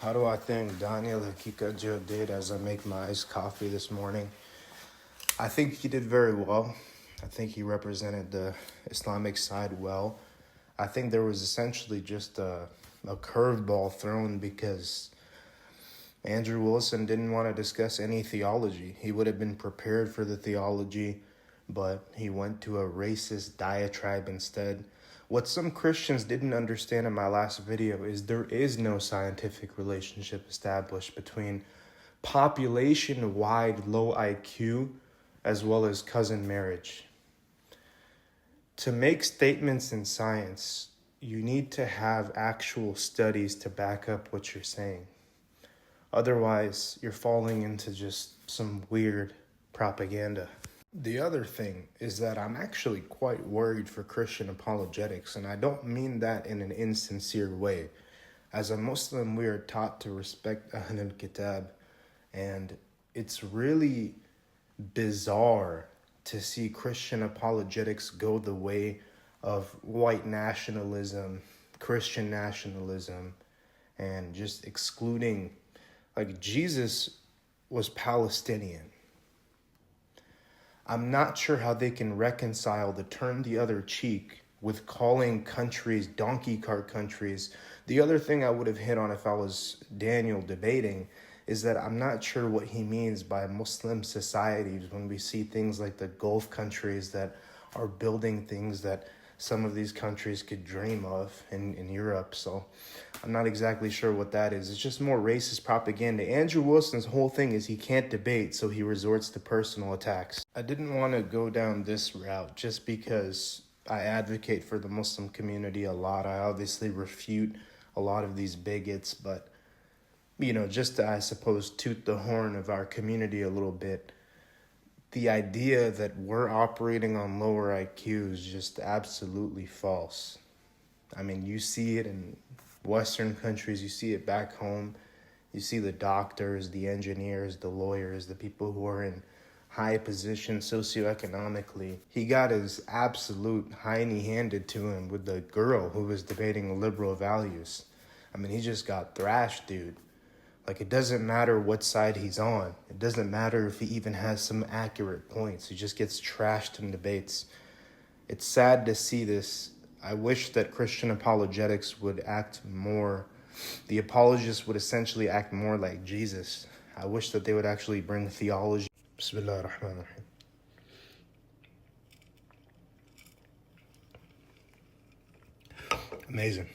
How do I think Daniel Haqiqatjou did as I make my iced coffee this morning? I think he did very well. I think he represented the Islamic side well. I think there was essentially just a curveball thrown because Andrew Wilson didn't want to discuss any theology. He would have been prepared for the theology, but he went to a racist diatribe instead. What some Christians didn't understand in my last video is there is no scientific relationship established between population-wide low IQ as well as cousin marriage. To make statements in science, you need to have actual studies to back up what you're saying. Otherwise, you're falling into just some weird propaganda. The other thing is that I'm actually quite worried for Christian apologetics, and I don't mean that in an insincere way. As a Muslim, we are taught to respect Ahlul Kitab, and it's really bizarre to see Christian apologetics go the way of white nationalism, Christian nationalism, and just excluding, like, Jesus was Palestinian. I'm not sure how they can reconcile the turn the other cheek with calling countries donkey cart countries. The other thing I would have hit on if I was Daniel debating is that I'm not sure what he means by Muslim societies when we see things like the Gulf countries that are building things that some of these countries could dream of in Europe. So I'm not exactly sure what that is. It's just more racist propaganda. Andrew Wilson's whole thing is he can't debate, so he resorts to personal attacks. I didn't want to go down this route just because I advocate for the Muslim community a lot. I obviously refute a lot of these bigots, but, you know, just to, I suppose, toot the horn of our community a little bit, the idea that we're operating on lower IQ is just absolutely false. I mean, you see it in Western countries, you see it back home. You see the doctors, the engineers, the lawyers, the people who are in high positions socioeconomically. He got his absolute hiney handed to him with the girl who was debating liberal values. I mean, he just got thrashed, dude. Like, it doesn't matter what side he's on. It doesn't matter if he even has some accurate points. He just gets trashed in debates. It's sad to see this. I wish that Christian apologetics would act more. The apologists would essentially act more like Jesus. I wish that they would actually bring theology. Bismillah ar-Rahman ar-Rahim. Amazing.